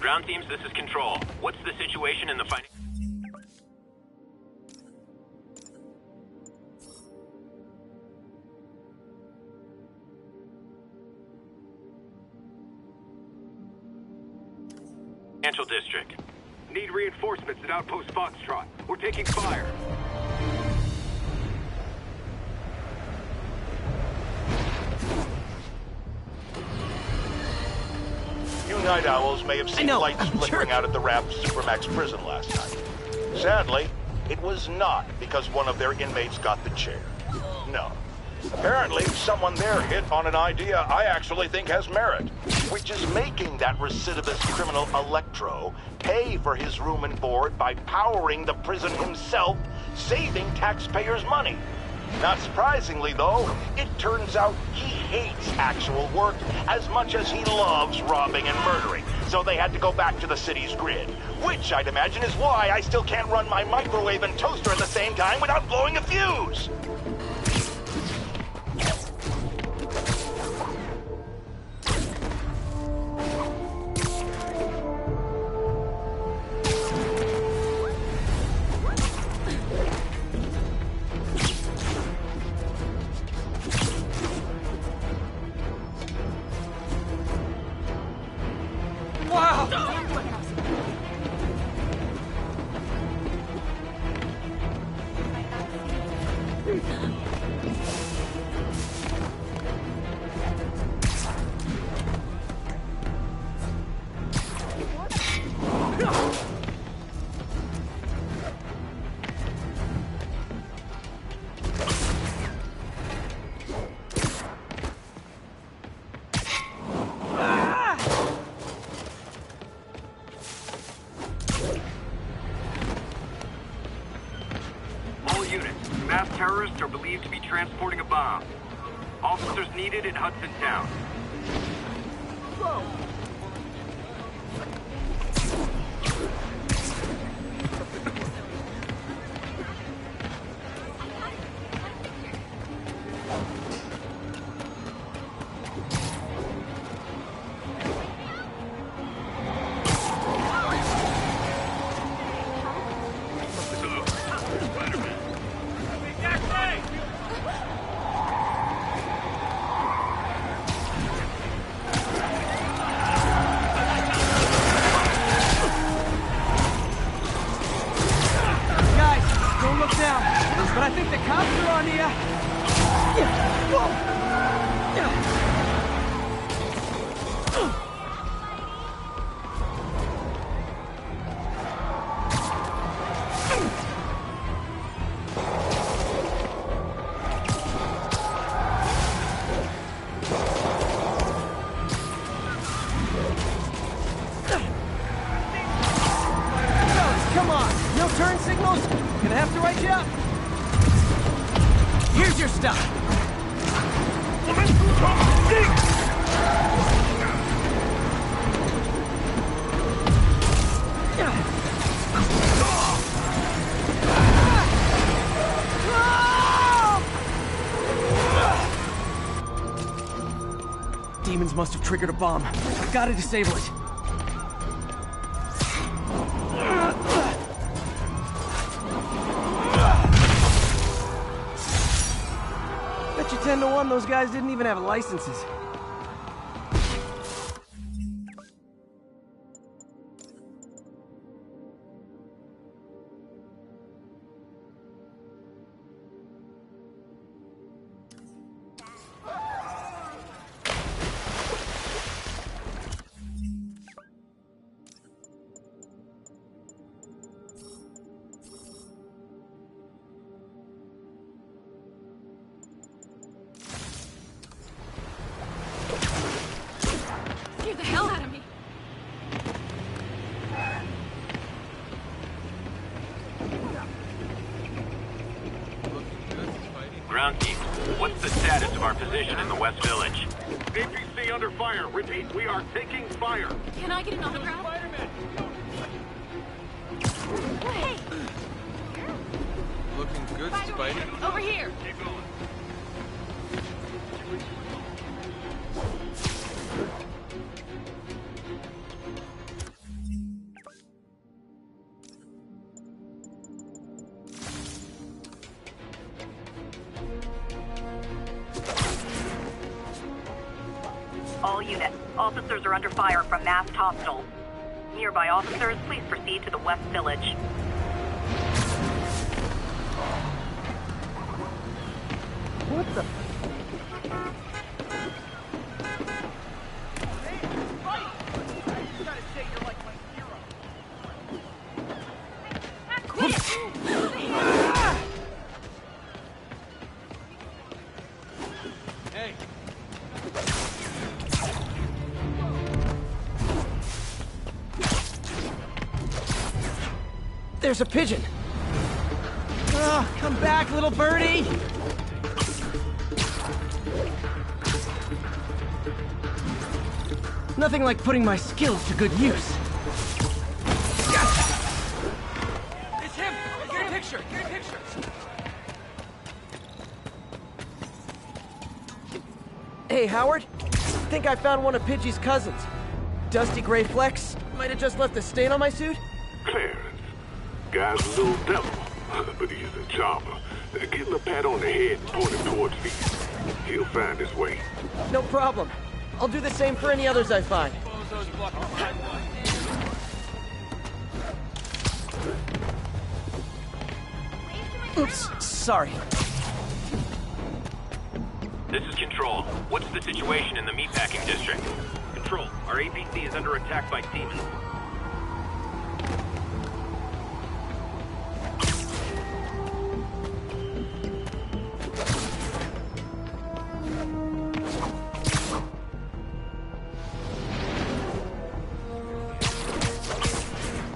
Ground teams, this is Control. What's the situation in the financial district? Need reinforcements at Outpost Foxtrot. We're taking fire. You night owls may have seen lights flickering out at the Raft Supermax prison last night. Sadly, it was not because one of their inmates got the chair. No. Apparently, someone there hit on an idea I actually think has merit, which is making that recidivist criminal Electro pay for his room and board by powering the prison himself, saving taxpayers' money. Not surprisingly, though, it turns out he hates actual work as much as he loves robbing and murdering, so they had to go back to the city's grid, which I'd imagine is why I still can't run my microwave and toaster at the same time without blowing a fuse. Terrorists are believed to be transporting a bomb. Officers needed in Hudson Town. Whoa. Demons must have triggered a bomb. I gotta disable it. Bet you 10 to 1 those guys didn't even have licenses. Ground team, what's the status of our position in the West Village? APC under fire. Repeat, we are taking fire. Can I get an autograph? Spider-Man! Hey! Looking good, Spidey. Over here! Keep going. all units. Officers are under fire from masked hostiles. Nearby officers, please proceed to the West Village. What the? There's a pigeon. Oh, come back, little birdie. Nothing like putting my skills to good use. Gotcha. It's him! Get a picture! Get a picture! Hey, Howard. Think I found one of Pidgey's cousins. Dusty gray flecks. Might have just left a stain on my suit. Clarence. Guy's a little devil, but he's a charmer. Give him a pat on the head and point him towards me. He'll find his way. No problem. I'll do the same for any others I find. Oops, sorry. This is Control. What's the situation in the meatpacking district? Control, our APC is under attack by demons.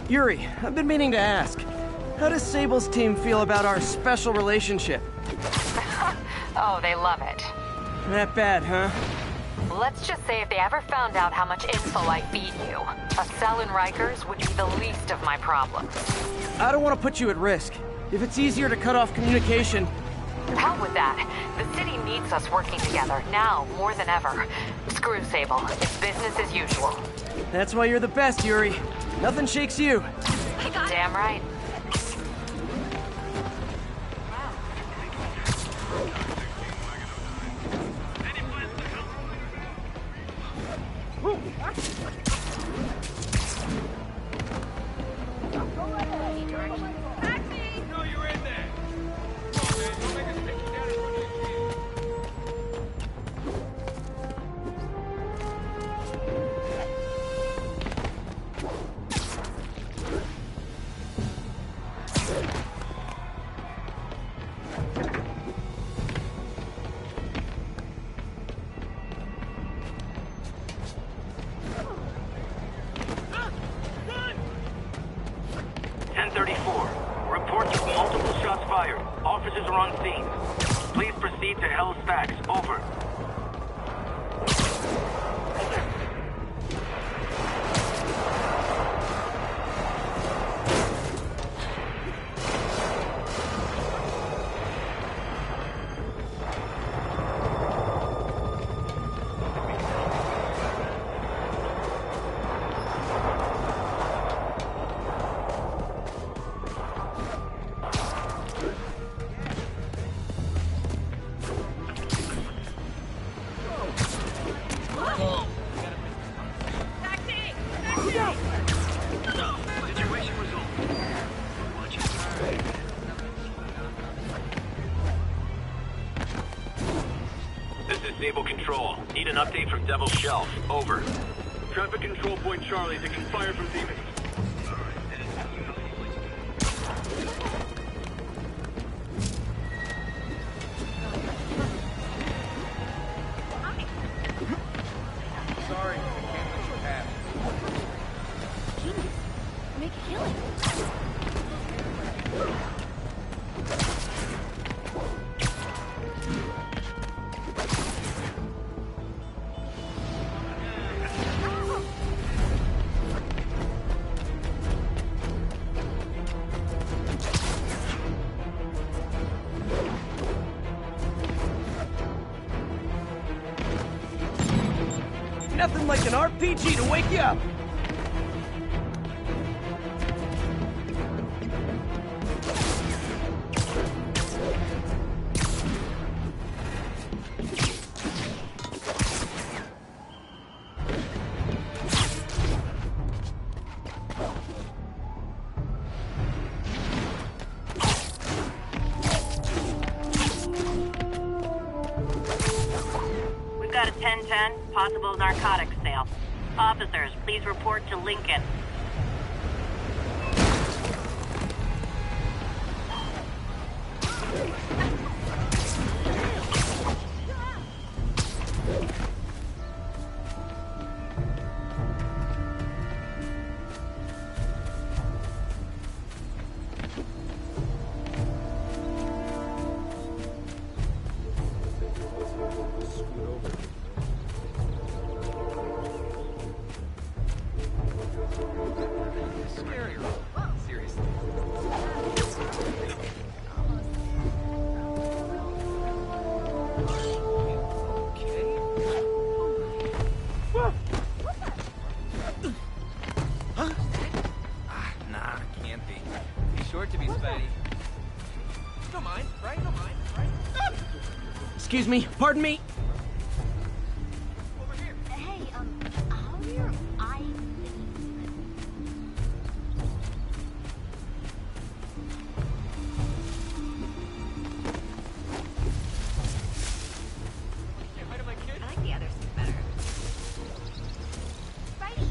Yuri, I've been meaning to ask. How does Sable's team feel about our special relationship? Oh, they love it. That bad, huh? Let's just say if they ever found out how much info I feed you, a cell in Rikers would be the least of my problems. I don't want to put you at risk. If it's easier to cut off communication... Hell with that. The city needs us working together, now more than ever. Screw Sable. It's business as usual. That's why you're the best, Yuri. Nothing shakes you. Damn right. Reports of multiple shots fired. Officers are on scene. Please proceed to Hell's Stacks. Over. Sable Control. Need an update from Devil's Shelf. Over. Traffic control point Charlie. Taking fire from demons. Sorry, I can't let you pass. Jeez, make a killing. Nothing like an RPG to wake you up. 1010, possible narcotics sale. Officers, please report to Lincoln. Excuse me, pardon me. Hey, how are your eyes? I like the other suit better. Spidey,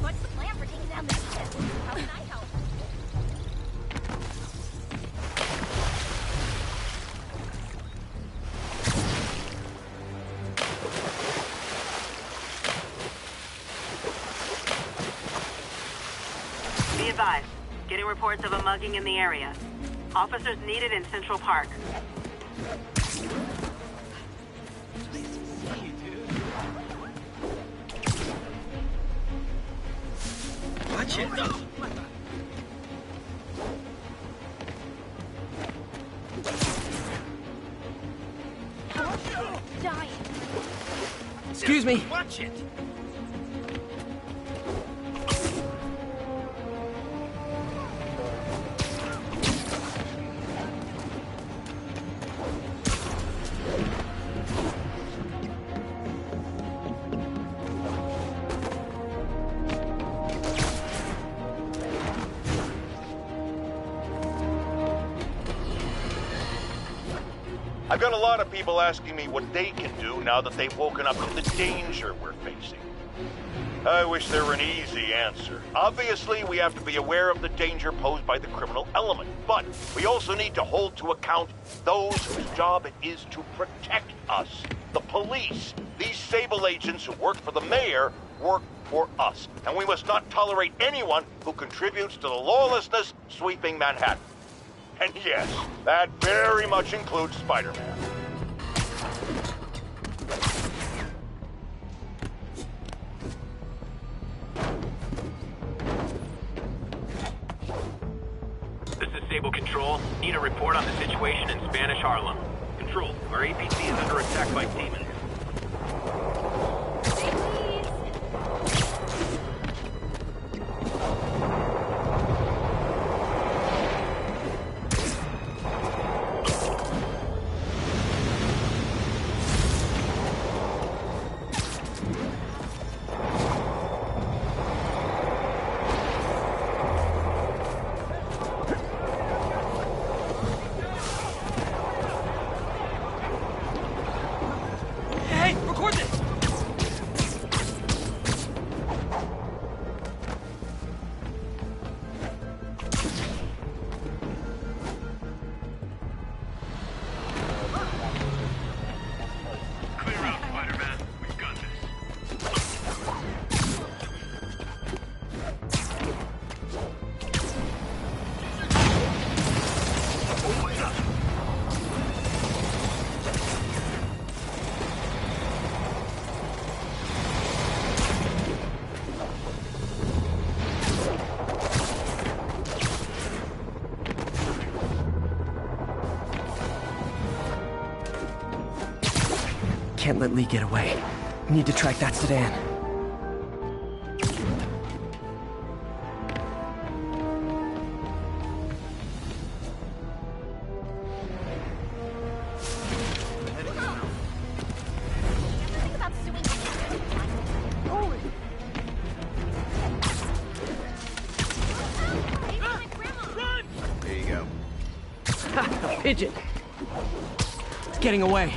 what's the plan for taking down the kid? How can I help? Be advised, getting reports of a mugging in the area. Officers needed in Central Park. Watch it. Dying. Excuse me. Watch it. I've got a lot of people asking me what they can do now that they've woken up to the danger we're facing. I wish there were an easy answer. Obviously, we have to be aware of the danger posed by the criminal element, but we also need to hold to account those whose job it is to protect us. The police. These Sable agents who work for the mayor work for us, and we must not tolerate anyone who contributes to the lawlessness sweeping Manhattan. And yes, that very much includes Spider-Man. This is Sable Control. Need a report on the situation in Spanish Harlem. Control, our APC is under attack by demons. Hey, record this. Clear out, Spider-Man. We've got this. Can't let Lee get away. Need to track that sedan. Think about suing Holy. Run! There you go. A pigeon. It's getting away.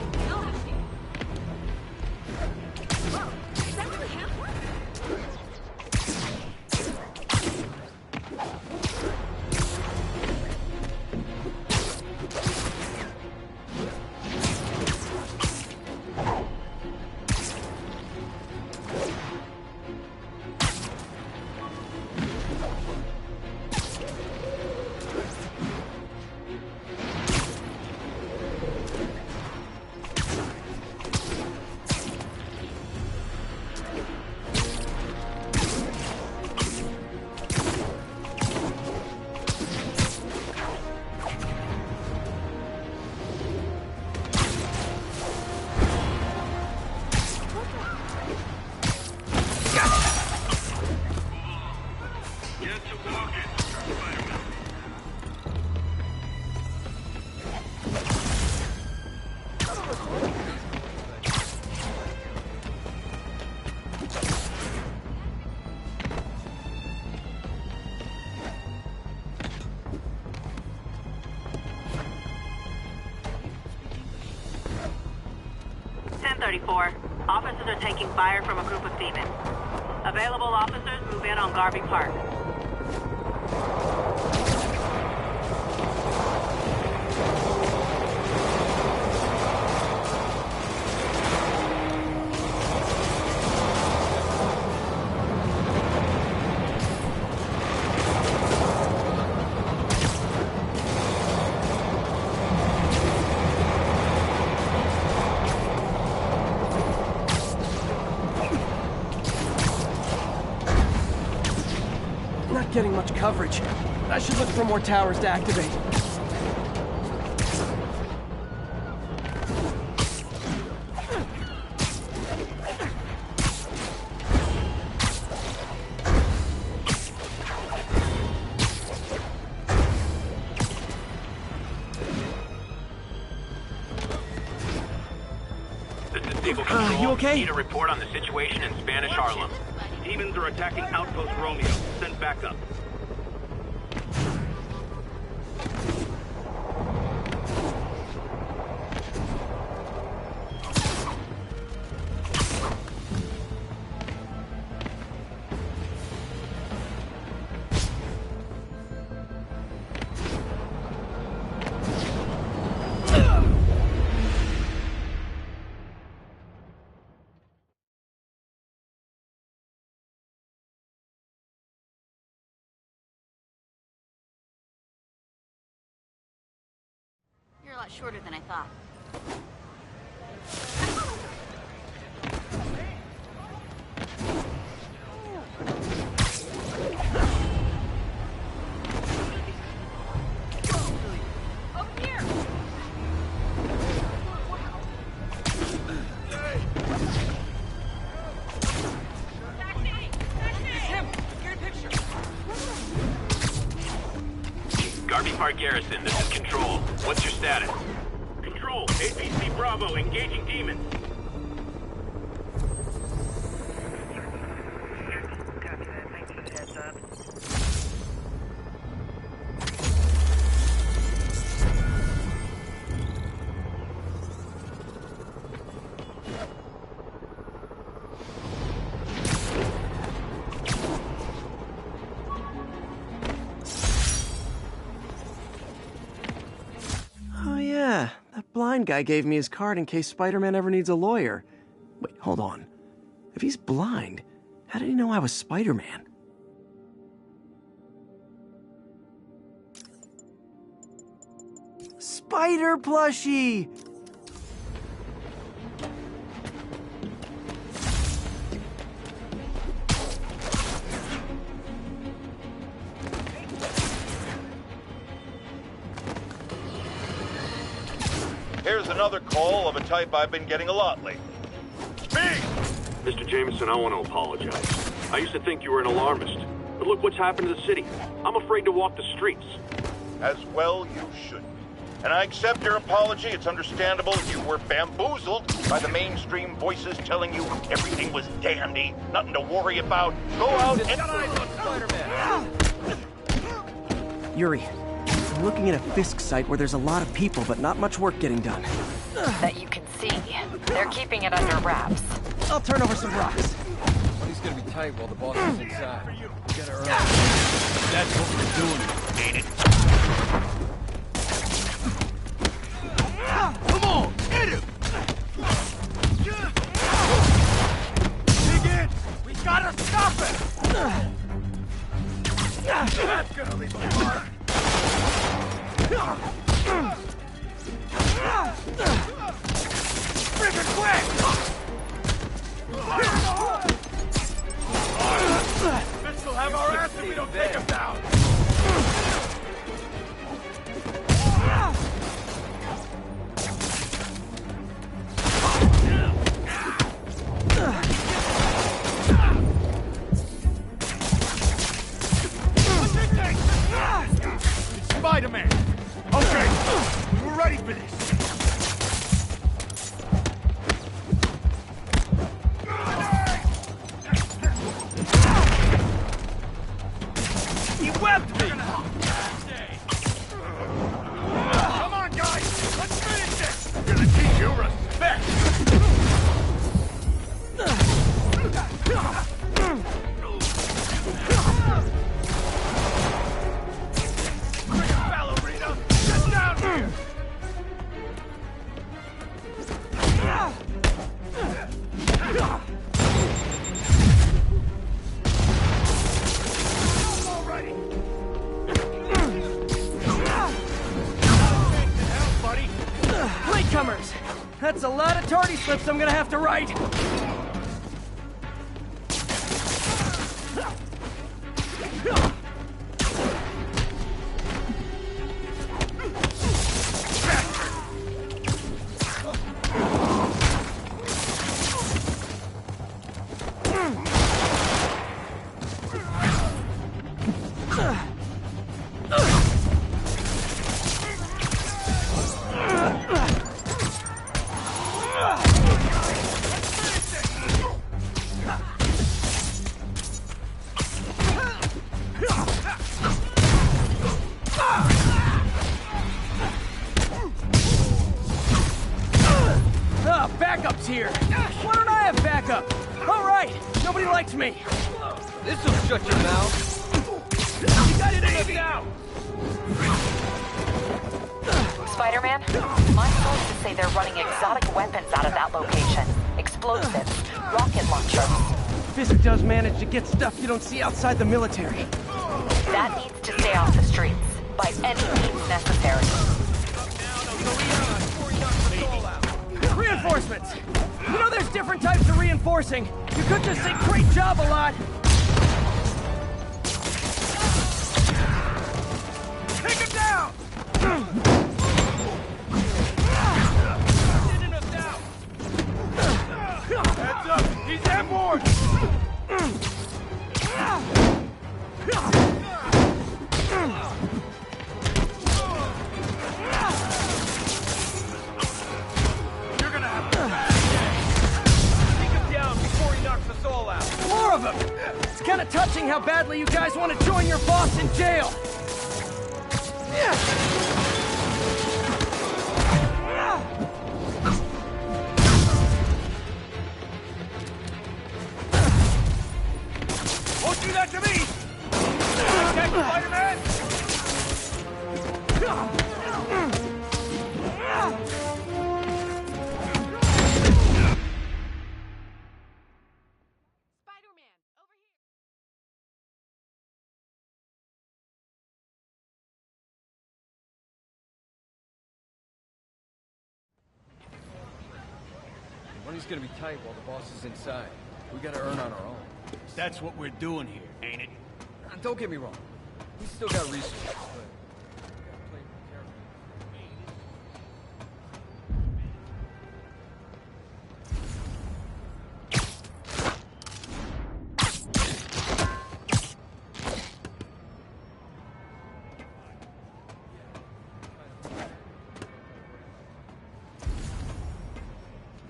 1034. Officers are taking fire from a group of demons. Available officers move in on Garvey Park. Getting much coverage. I should look for more towers to activate. This is Stable Control. You okay? Need a report on the situation in Spanish Harlem. Demons are attacking Outpost Romeo. Send backup. You're a lot shorter than I thought. Over here! Garvey Park Garrison, this is Control. What's your status? Control, APC Bravo, engaging demons. That blind guy gave me his card in case Spider-Man ever needs a lawyer. Wait, hold on. If he's blind, how did he know I was Spider-Man? Spider plushie! Here's another call of a type I've been getting a lot lately. Speak! Mr. Jameson, I want to apologize. I used to think you were an alarmist. But look what's happened to the city. I'm afraid to walk the streets. As well you should be. And I accept your apology. It's understandable you were bamboozled by the mainstream voices telling you everything was dandy, nothing to worry about. Go out and... Yuri, I'm looking at a Fisk site where there's a lot of people, but not much work getting done. That you can see. They're keeping it under wraps. I'll turn over some rocks. Money's gonna be tight while the boss is inside. Get her out. That's what we're doing, ain't it? Come on, hit him! Dig in! We gotta stop it! That's gonna leave a mark. Bring it quick! This will have our ass if we don't take him down! It's Spider-Man! Okay, we're ready for this! He webbed me! Come on, guys! Let's finish this! I'm gonna teach you respect! newcomers! That's a lot of tardy slips I'm gonna have to write! Backup's here! Why don't I have backup? Alright, nobody likes me! This'll shut your mouth. You got it aimed now! Spider-Man, my sources say they're running exotic weapons out of that location. Explosives, rocket launchers. Fisk does manage to get stuff you don't see outside the military. That needs to stay off the streets, by any means necessary. Reinforcements! You know there's different types of reinforcing. You could just say great job a lot. Take him down! Heads up! He's airborne! You're gonna have to take him down before he knocks us all out. More of them! It's kind of touching how badly you guys want to join your boss in jail. Won't do that to me! Attack Spider-Man! Spider-Man, over here. The money's gonna be tight while the boss is inside. We gotta earn on our own. That's what we're doing here, ain't it? Don't get me wrong. We still got resources, but we gotta play carefully.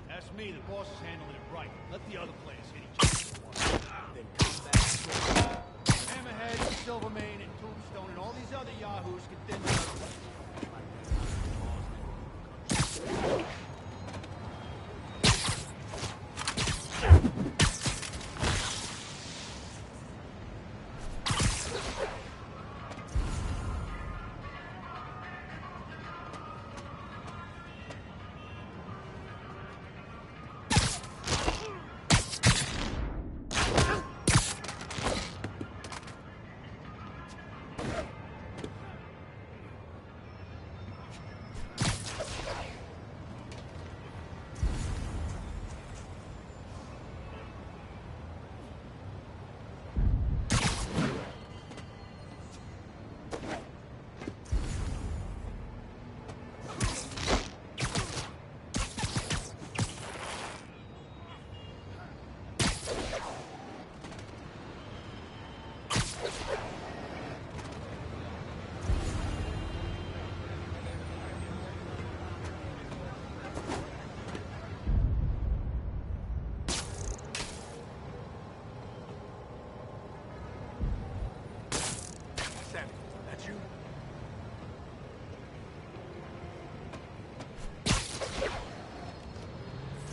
That's me, the boss is handling it right. Let the other players hit each other. Then come back. Hammerhead, Silvermane, and Tombstone, and all these other yahoos can thin That's you?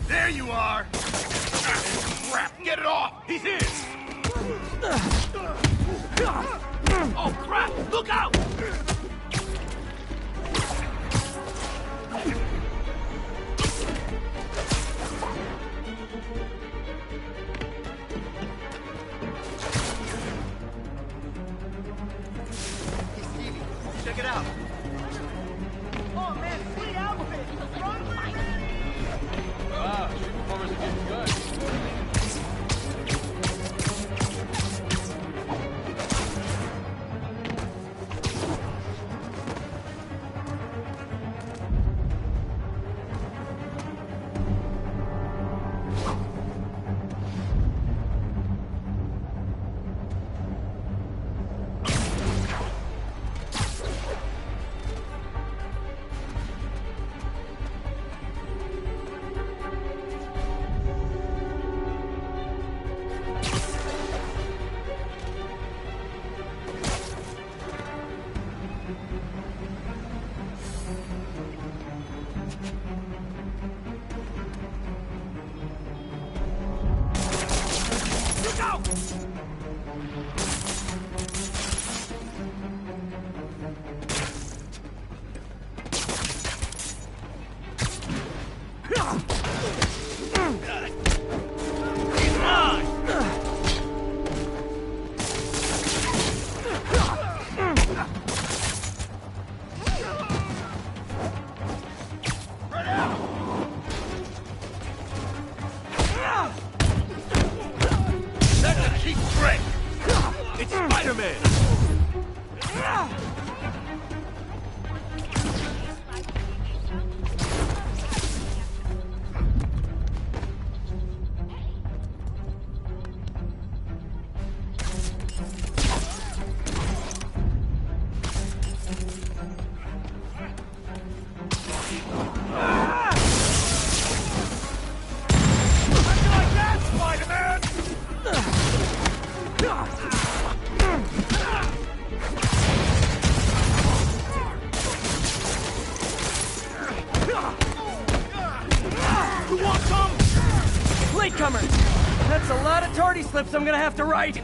There you are! Crap! Get it off! He's in! Oh, crap! Look out! Check it out. Oh man, sweet outfit. Run, That's a cheap trick! It's Spider-Man! Latecomer! That's a lot of tardy slips I'm gonna have to write!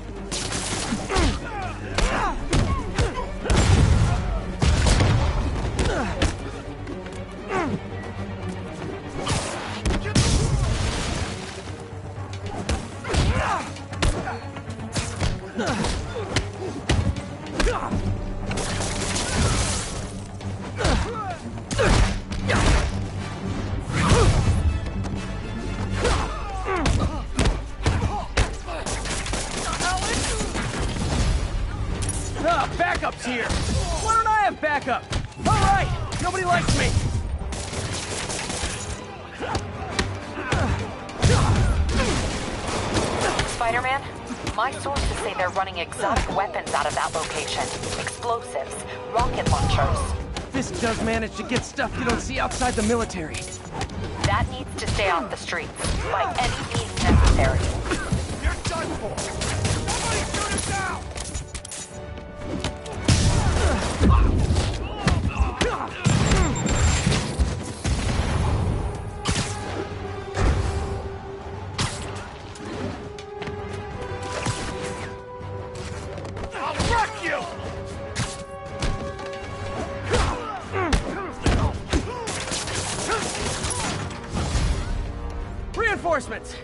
Backup's here! Why don't I have backup? Alright! Nobody likes me! Spider-Man, my sources say they're running exotic weapons out of that location. Explosives, rocket launchers. Fisk does manage to get stuff you don't see outside the military. That needs to stay off the streets, by any means necessary. You're done for! Somebody shoot us down! Reinforcements!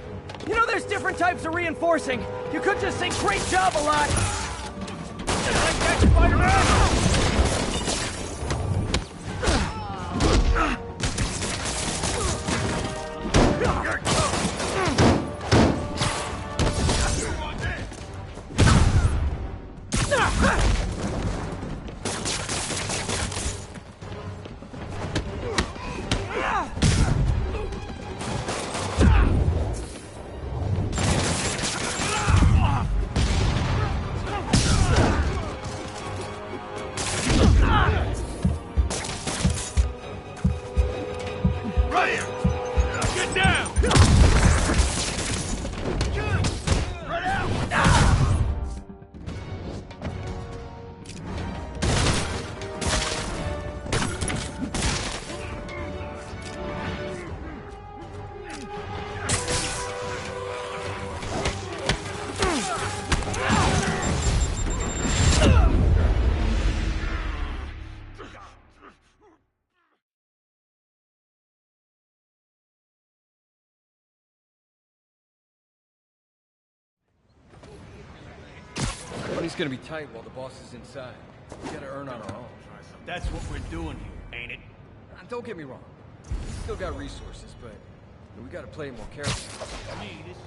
You know there's different types of reinforcing. You could just say great job a lot. Like that, Spider-Man? Money's gonna be tight while the boss is inside. We gotta earn on our own. That's what we're doing here, ain't it? Don't get me wrong. We still got resources, but we gotta play it more carefully. To me, this is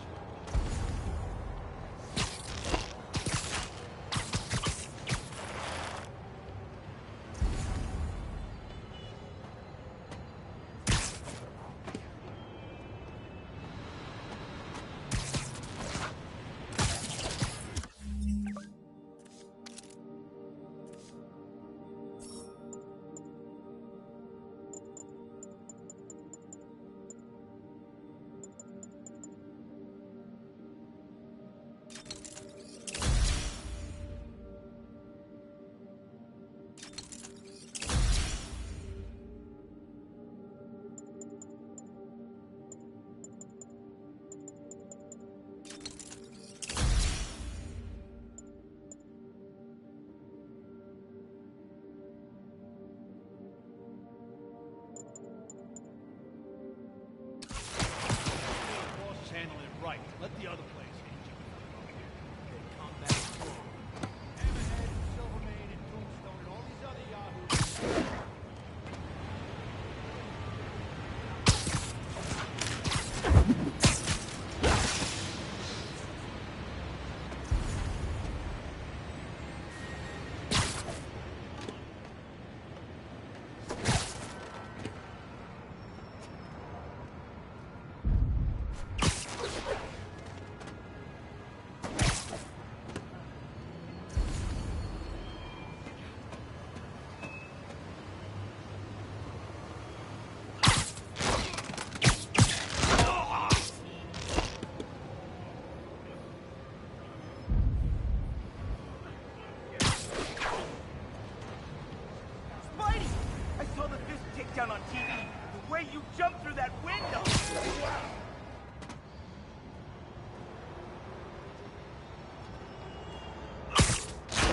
you jump through that window?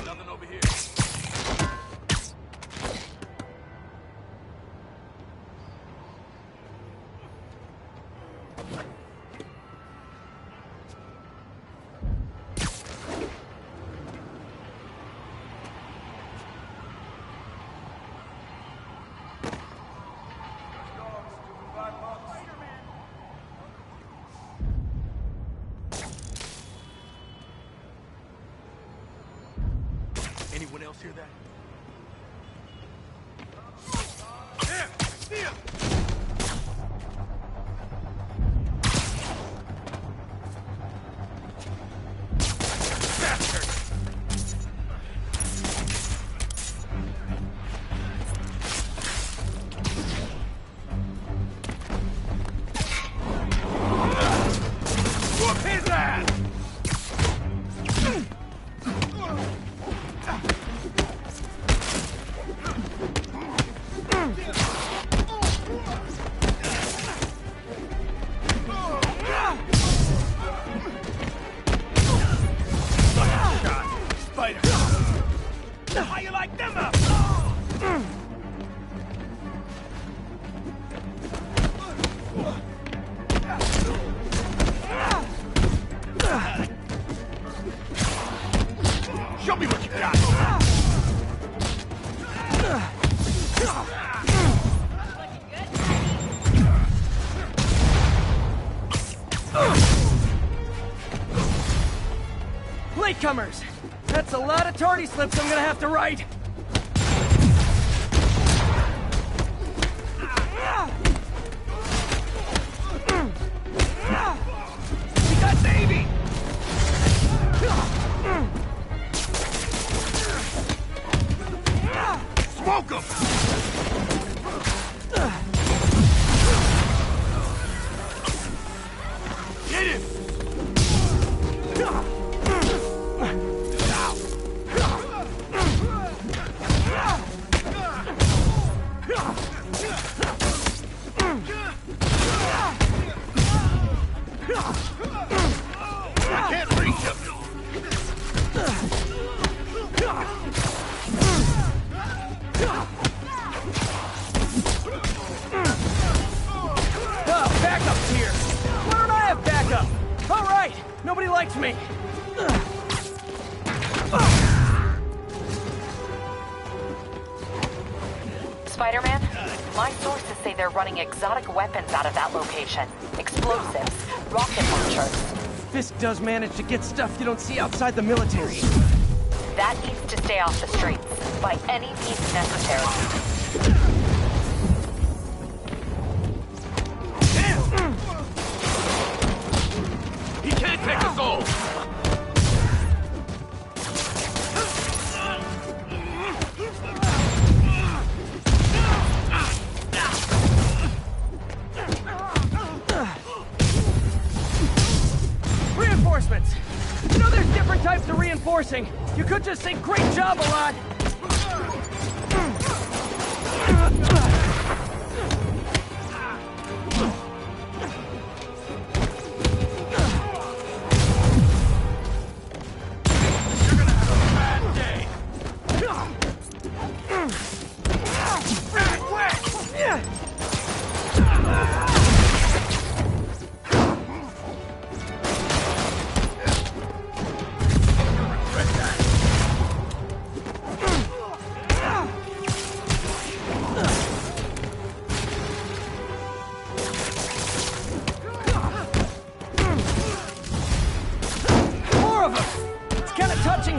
Nothing over here. Anyone else hear that? How you like them up? Show me what you got! Latecomers! That's a lot of tardy slips I'm gonna have to write! We got Navy! Smoke 'em! Get him! I can't reach him! Oh, backup's here! Why don't I have backup? Alright! Nobody likes me! Spider-Man, my sources say they're running exotic weapons out of that location. Explosives, rocket launchers. Fisk does manage to get stuff you don't see outside the military. That needs to stay off the streets, by any means necessary. He can't take us all! Reinforcements! You know there's different types of reinforcing. You could just say great job a lot.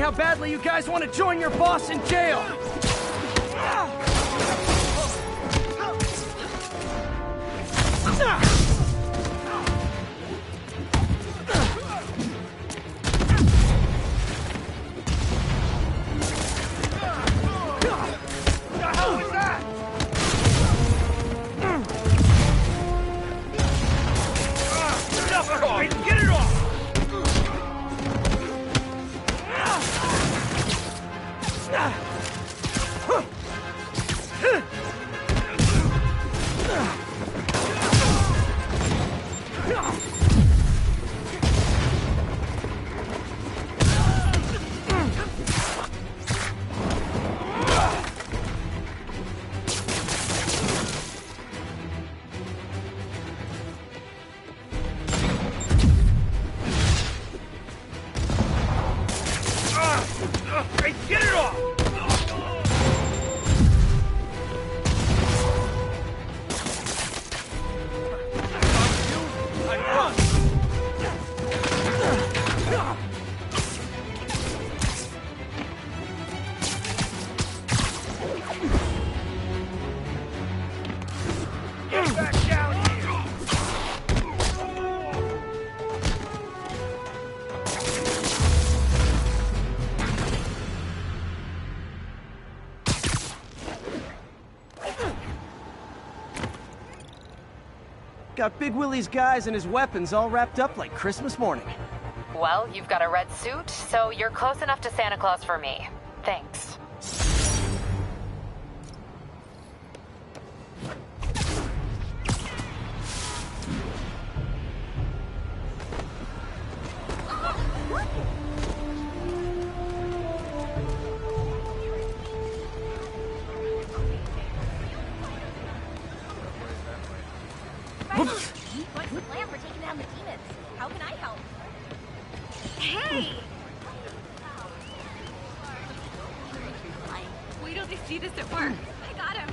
How badly you guys want to join your boss in jail! Get it off! Got Big Willie's guys and his weapons all wrapped up like Christmas morning. Well, you've got a red suit, so you're close enough to Santa Claus for me. Thanks. What's the plan for taking down the demons? How can I help? Hey! Wait till they see this at work. I got him.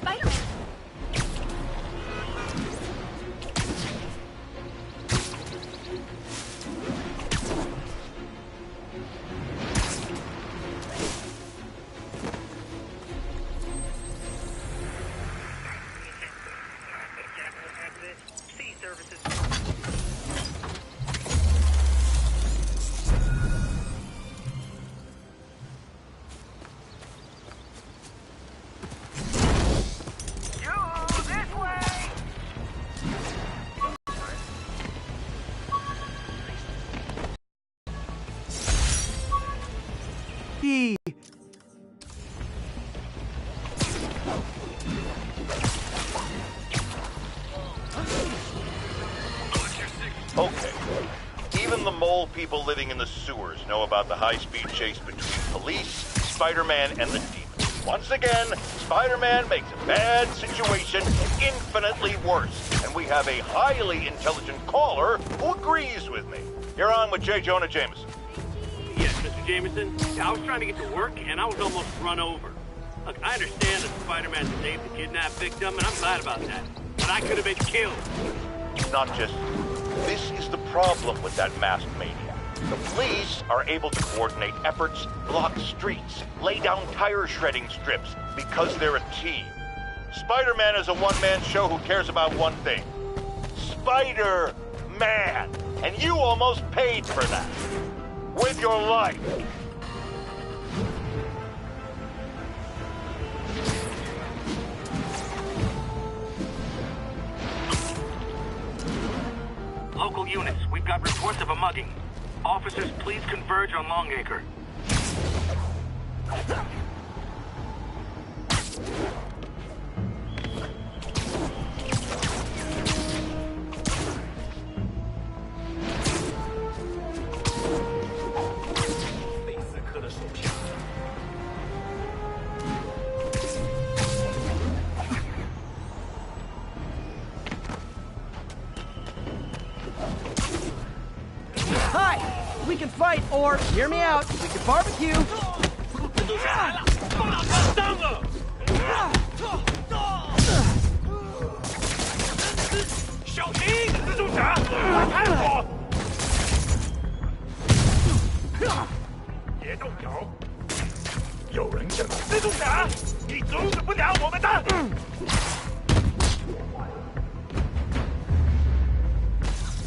Spider-Man! Okay. Even the mole people living in the sewers know about the high-speed chase between police, Spider-Man, and the demons. Once again, Spider-Man makes a bad situation infinitely worse, and we have a highly intelligent caller who agrees with me. You're on with J. Jonah Jameson. Yes, Mr. Jameson. I was trying to get to work, and I was almost run over. Look, I understand that Spider-Man saved the kidnapped victim, and I'm glad about that. But I could have been killed. It's not just... This is the problem with that masked maniac. The police are able to coordinate efforts, block streets, lay down tire shredding strips, because they're a team. Spider-Man is a one-man show who cares about one thing. Spider-Man! And you almost paid for that. With your life. Local units, we've got reports of a mugging. Officers, please converge on Longacre. We can fight, or, hear me out, we can barbecue.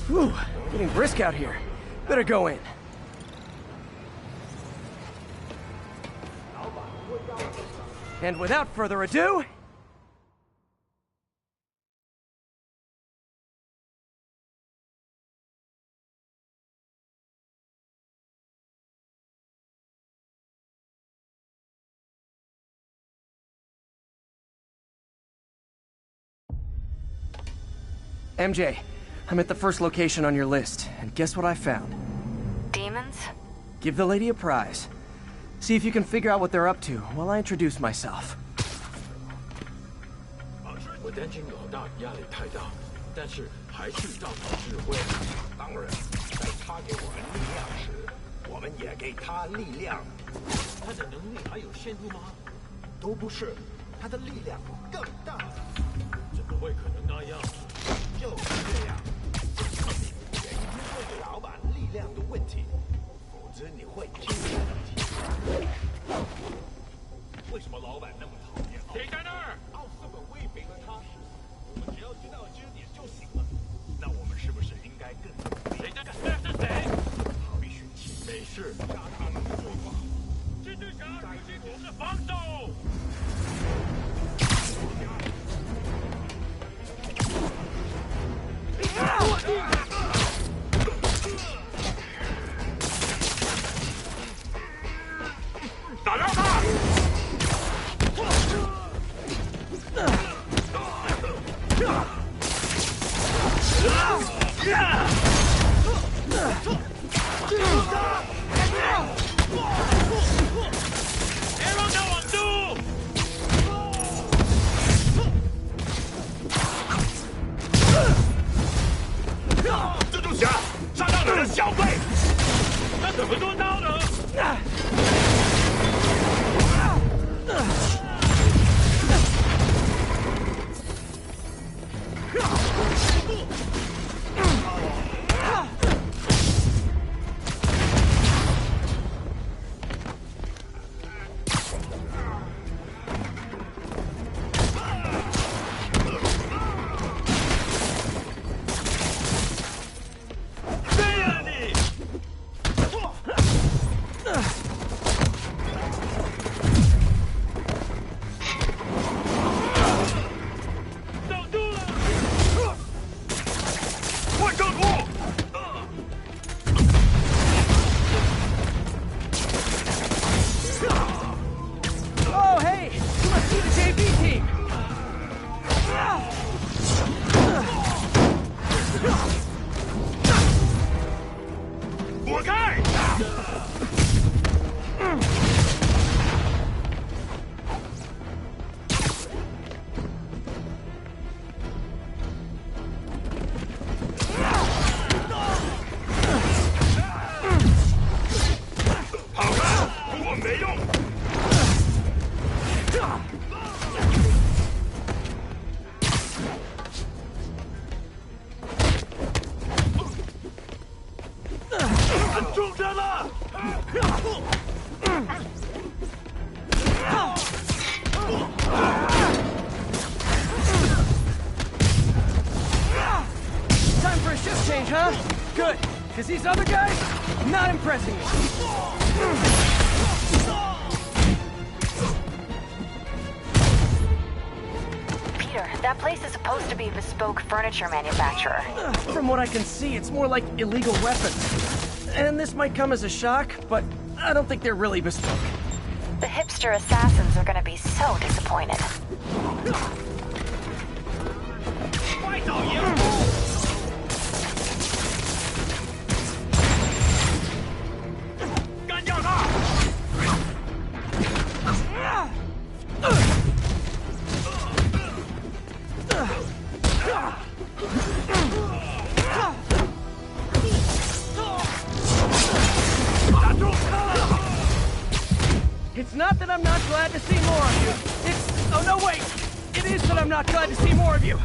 Whew, getting brisk out here. Better go in. And without further ado... MJ, I'm at the first location on your list, and guess what I found? Demons? Give the lady a prize. See if you can figure out what they're up to while I introduce myself. 我担心老大压力太大，但是还是照他指挥。当然，在他给我们力量时，我们也给他力量。他的能力还有限度吗？都不是，他的力量更大。怎么会可能那样？就是这样。你解决这个老板力量的问题，否则你会出问题。为什么老板那么讨厌？谁在那儿？奥斯本威胁了他，我们只要知道支点就行了。那我们是不是应该更努力？谁在那是谁？逃避寻气，没事，杀他们的对话。蜘蛛侠，仔细同志防守。change, huh? Good, because these other guys, not impressing me. Peter, that place is supposed to be a bespoke furniture manufacturer. From what I can see, it's more like illegal weapons. And this might come as a shock, but I don't think they're really bespoke. The hipster assassins are gonna be so disappointed. It's not that I'm not glad to see more of you. It's... oh, no, wait! It is that I'm not glad to see more of you.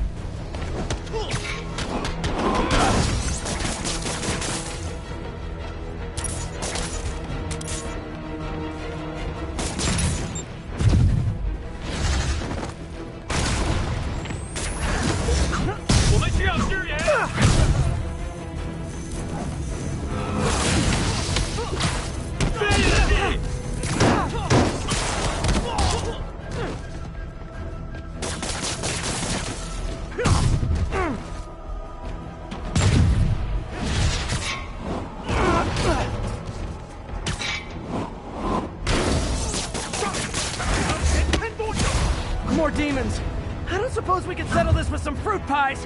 More demons. I don't suppose we could settle this with some fruit pies.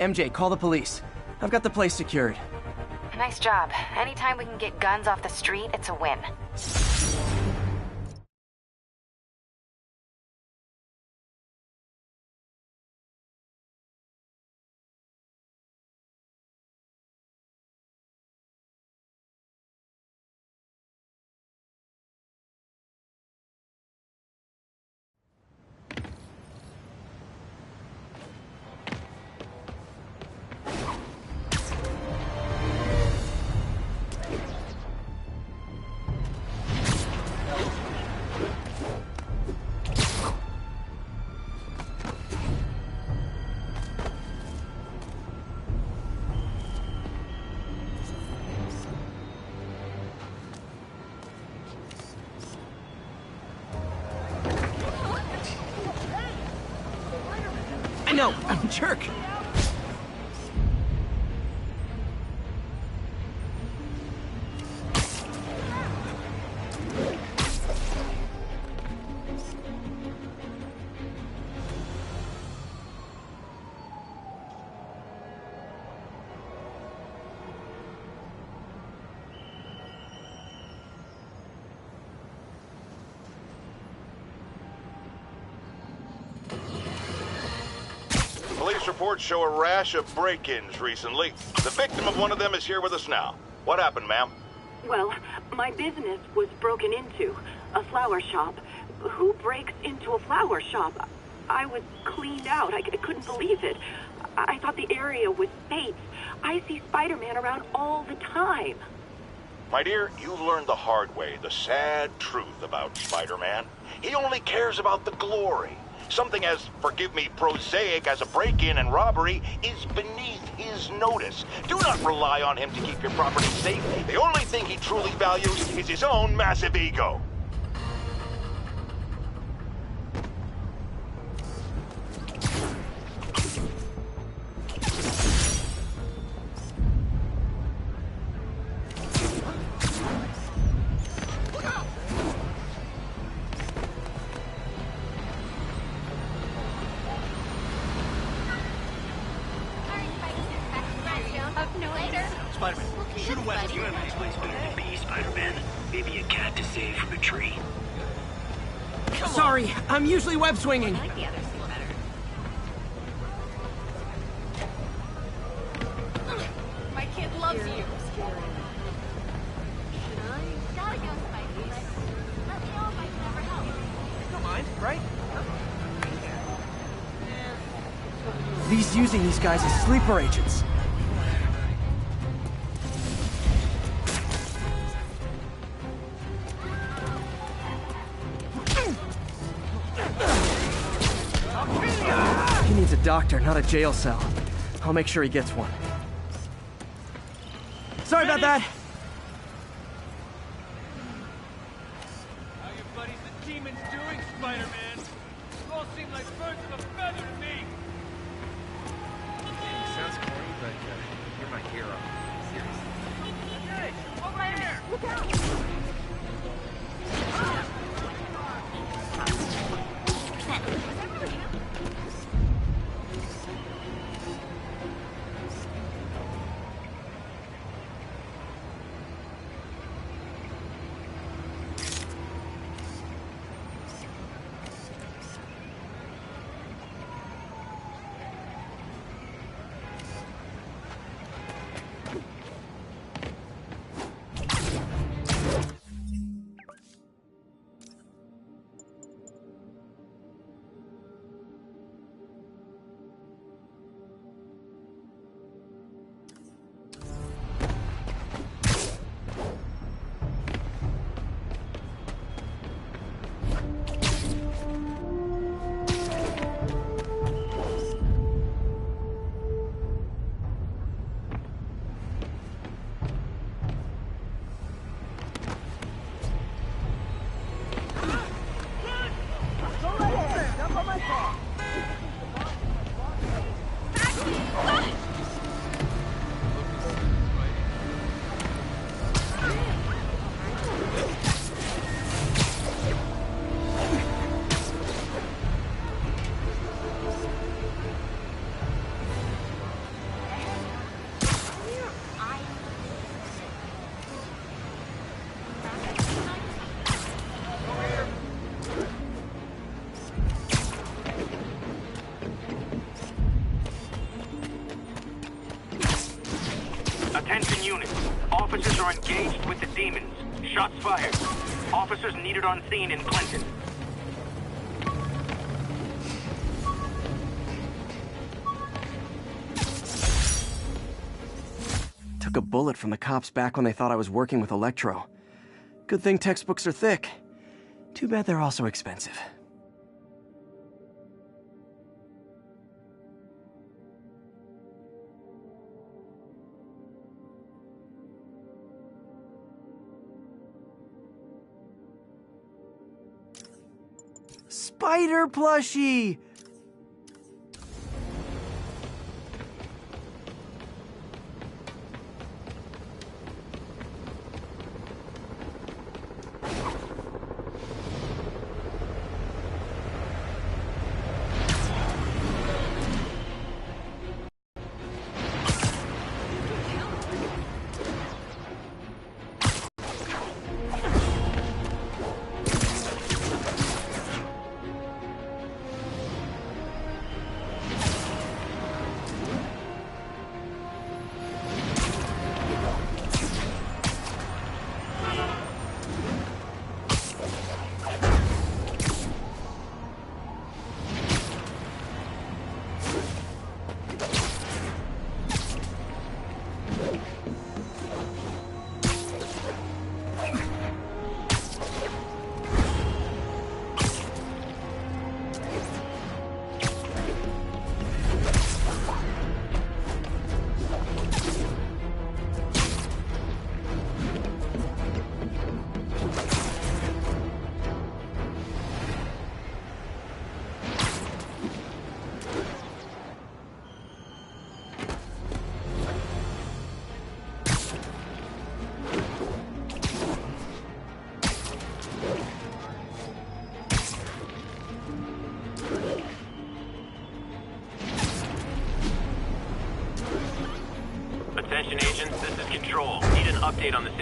MJ, call the police. I've got the place secured. Nice job. Anytime we can get guns off the street, it's a win. No, I'm a jerk. Police reports show a rash of break-ins recently. The victim of one of them is here with us now. What happened, ma'am? Well, my business was broken into, a flower shop. Who breaks into a flower shop? I was cleaned out. I couldn't believe it. I thought the area was safe. I see Spider-Man around all the time. My dear, you've learned the hard way the sad truth about Spider-Man. He only cares about the glory. Something as, forgive me, prosaic as a break-in and robbery is beneath his notice. Do not rely on him to keep your property safe. The only thing he truly values is his own massive ego. Spider-Man, shoot a weapon. You have any place better than be, Spider-Man. Maybe a cat to save from a tree. Sorry, I'm usually web swinging. I like the other scene better. My kid loves you. Gotta go, Spidey. Let me know if I can ever help. You don't mind, right? He's using these guys as sleeper agents. He needs a doctor, not a jail cell. I'll make sure he gets one. Sorry about that. How your buddies the demons doing, Spider-Man? You all seem like birds of a feather to me. Sounds corny, but you're my hero. Seriously. Hey, over here! Look out! Attention units. Officers are engaged with the demons. Shots fired. Officers needed on scene in Clinton. Took a bullet from the cops back when they thought I was working with Electro. Good thing textbooks are thick. Too bad they're also expensive. Spider plushie!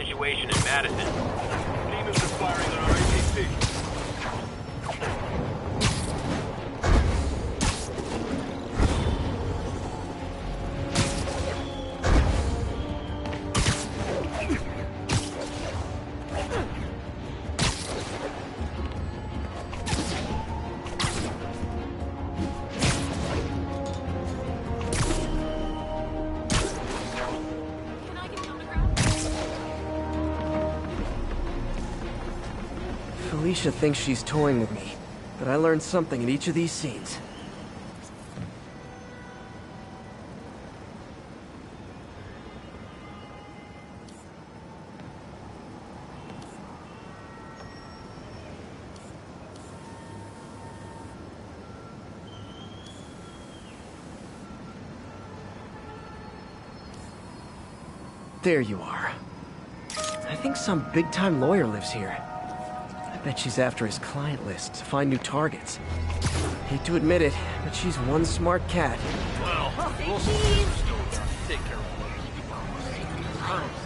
situation in Madison. Demons are firing on our APC. Felicia thinks she's toying with me, but I learned something in each of these scenes. There you are. I think some big-time lawyer lives here. I bet she's after his client list to find new targets. Hate to admit it, but she's one smart cat. Well, we'll see. Take care of her.